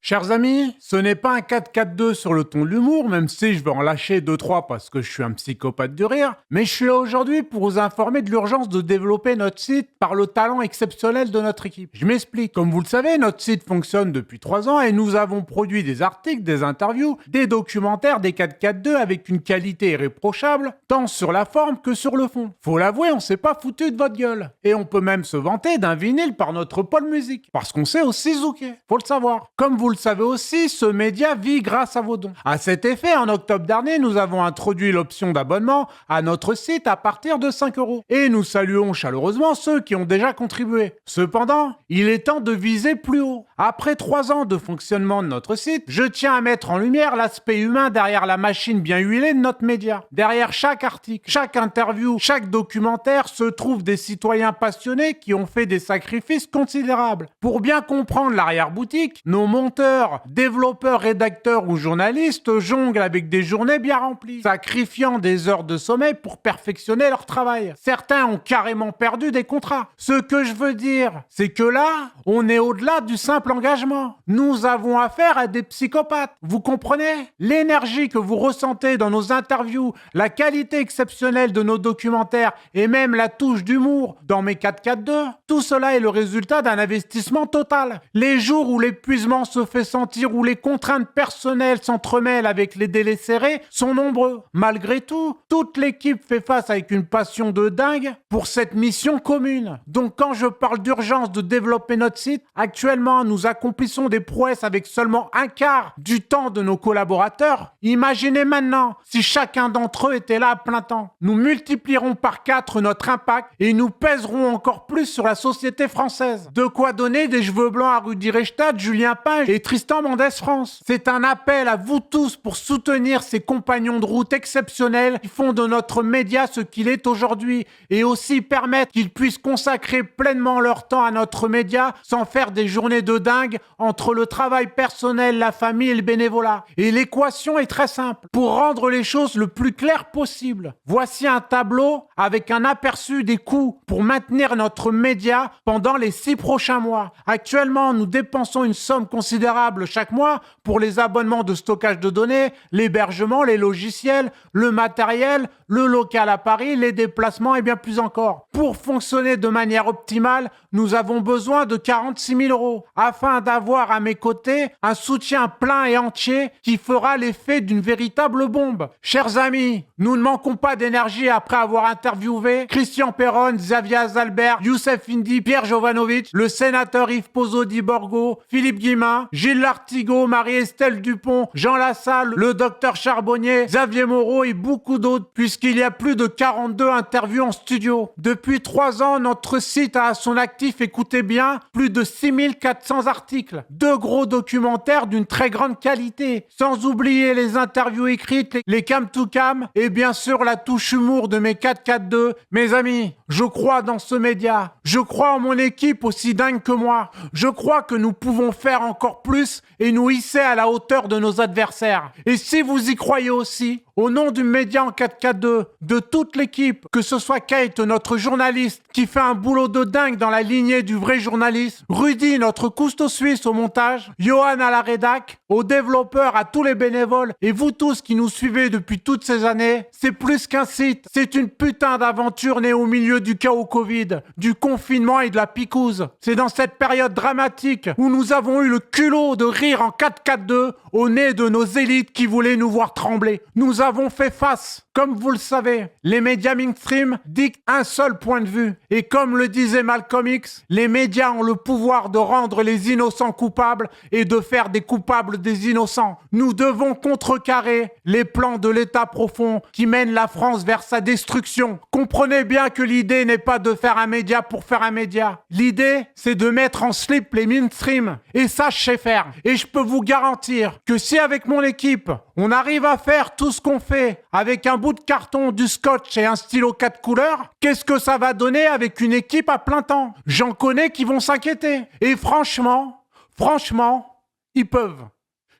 Chers amis, ce n'est pas un 4-4-2 sur le ton de l'humour, même si je vais en lâcher 2-3 parce que je suis un psychopathe du rire, mais je suis là aujourd'hui pour vous informer de l'urgence de développer notre site par le talent exceptionnel de notre équipe. Je m'explique. Comme vous le savez, notre site fonctionne depuis 3 ans et nous avons produit des articles, des interviews, des documentaires, des 4-4-2 avec une qualité irréprochable, tant sur la forme que sur le fond. Faut l'avouer, on s'est pas foutu de votre gueule. Et on peut même se vanter d'un vinyle par notre pôle musique, parce qu'on sait aussi zouker. Faut le savoir. Comme vous le savez aussi, ce média vit grâce à vos dons. À cet effet, en octobre dernier, nous avons introduit l'option d'abonnement à notre site à partir de 5 €. Et nous saluons chaleureusement ceux qui ont déjà contribué. Cependant, il est temps de viser plus haut. Après 3 ans de fonctionnement de notre site, je tiens à mettre en lumière l'aspect humain derrière la machine bien huilée de notre média. Derrière chaque article, chaque interview, chaque documentaire se trouvent des citoyens passionnés qui ont fait des sacrifices considérables. Pour bien comprendre l'arrière-boutique, nos monteurs, développeurs, rédacteurs ou journalistes jonglent avec des journées bien remplies, sacrifiant des heures de sommeil pour perfectionner leur travail. Certains ont carrément perdu des contrats. Ce que je veux dire, c'est que là, on est au-delà du simple engagement. Nous avons affaire à des psychopathes. Vous comprenez? L'énergie que vous ressentez dans nos interviews, la qualité exceptionnelle de nos documentaires et même la touche d'humour dans mes 4-4-2, tout cela est le résultat d'un investissement total. Les jours où l'épuisement se fait sentir, où les contraintes personnelles s'entremêlent avec les délais serrés, sont nombreux. Malgré tout, toute l'équipe fait face avec une passion de dingue pour cette mission commune. Donc quand je parle d'urgence de développer notre site, actuellement nous accomplissons des prouesses avec seulement un quart du temps de nos collaborateurs. Imaginez maintenant si chacun d'entre eux était là à plein temps. Nous multiplierons par 4 notre impact et nous pèserons encore plus sur la société française. De quoi donner des cheveux blancs à Rudi Reichstadt, Julien Page et Tristan Mendès France. C'est un appel à vous tous pour soutenir ces compagnons de route exceptionnels qui font de notre média ce qu'il est aujourd'hui et aussi permettre qu'ils puissent consacrer pleinement leur temps à notre média sans faire des journées de dingue entre le travail personnel, la famille et le bénévolat. Et l'équation est très simple. Pour rendre les choses le plus claires possible, voici un tableau avec un aperçu des coûts pour maintenir notre média pendant les 6 prochains mois. Actuellement, nous dépensons une somme considérable chaque mois pour les abonnements de stockage de données, l'hébergement, les logiciels, le matériel, le local à Paris, les déplacements et bien plus encore. Pour fonctionner de manière optimale, nous avons besoin de 46 000 € afin d'avoir à mes côtés un soutien plein et entier qui fera l'effet d'une véritable bombe. Chers amis, nous ne manquons pas d'énergie après avoir interviewé Christian Perron, Xavier Azalbert, Youssef Indy, Pierre Jovanovic, le sénateur Yves Pozzo-di-Borgo, Philippe Guillemin, Gilles Lartigot, Marie-Estelle Dupont, Jean Lassalle, le docteur Charbonnier, Xavier Moreau et beaucoup d'autres, puisqu'il y a plus de 42 interviews en studio. Depuis 3 ans, notre site a à son actif, écoutez bien, plus de 6400 articles, 2 gros documentaires d'une très grande qualité, sans oublier les interviews écrites, les cam to cam et bien sûr la touche humour de mes 4-4-2. Mes amis, je crois dans ce média. Je crois en mon équipe aussi dingue que moi. Je crois que nous pouvons faire encore plus et nous hisser à la hauteur de nos adversaires. Et si vous y croyez aussi, au nom du média en 4-4-2, de toute l'équipe, que ce soit Kate, notre journaliste, qui fait un boulot de dingue dans la lignée du vrai journalisme, Rudy, notre cousteau suisse au montage, Johan à la rédac, aux développeurs, à tous les bénévoles, et vous tous qui nous suivez depuis toutes ces années, c'est plus qu'un site, c'est une putain d'aventure née au milieu du chaos Covid, du confinement et de la picouse. C'est dans cette période dramatique où nous avons eu le culot de rire en 4-4-2 au nez de nos élites qui voulaient nous voir trembler. Nous avons fait face. Comme vous le savez, les médias mainstream dictent un seul point de vue. Et comme le disait Malcolm X, les médias ont le pouvoir de rendre les innocents coupables et de faire des coupables des innocents. Nous devons contrecarrer les plans de l'État profond qui mènent la France vers sa destruction. Comprenez bien que l'idée n'est pas de faire un média pour faire un média. L'idée, c'est de mettre en slip les mainstream. Et ça, je sais faire. Et je peux vous garantir que si avec mon équipe, on arrive à faire tout ce qu'on fait avec un bout de carton, du scotch et un stylo 4 couleurs, qu'est-ce que ça va donner avec une équipe à plein temps? J'en connais qui vont s'inquiéter. Et franchement, ils peuvent.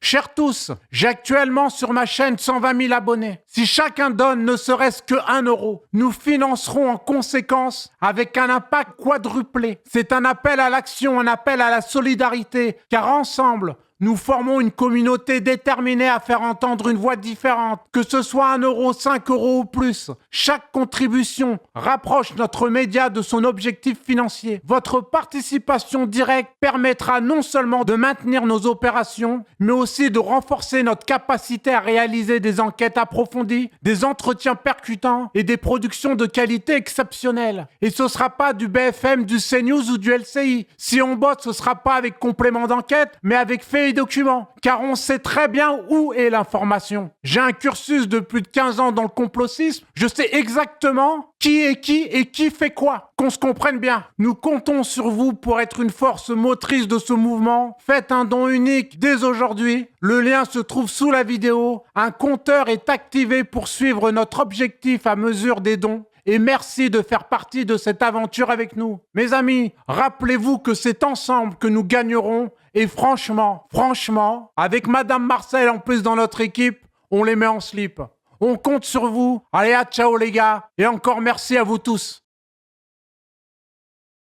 Chers tous, j'ai actuellement sur ma chaîne 120 000 abonnés. Si chacun donne ne serait-ce que 1 €, nous financerons en conséquence avec un impact quadruplé. C'est un appel à l'action, un appel à la solidarité, car ensemble, Nous formons une communauté déterminée à faire entendre une voix différente, que ce soit 1 euro, 5 euros ou plus. Chaque contribution rapproche notre média de son objectif financier. Votre participation directe permettra non seulement de maintenir nos opérations, mais aussi de renforcer notre capacité à réaliser des enquêtes approfondies, des entretiens percutants et des productions de qualité exceptionnelle. Et ce sera pas du BFM, du CNews ou du LCI. Si on bosse, ce sera pas avec complément d'enquête, mais avec faits et documents. Car on sait très bien où est l'information. J'ai un cursus de plus de 15 ans dans le complotisme. Je sais exactement qui est qui et qui fait quoi. Qu'on se comprenne bien. Nous comptons sur vous pour être une force motrice de ce mouvement. Faites un don unique dès aujourd'hui. Le lien se trouve sous la vidéo. Un compteur est activé pour suivre notre objectif à mesure des dons. Et merci de faire partie de cette aventure avec nous. Mes amis, rappelez-vous que c'est ensemble que nous gagnerons. Et franchement, avec Madame Marcel en plus dans notre équipe, on les met en slip. On compte sur vous. Allez, à ciao les gars. Et encore merci à vous tous.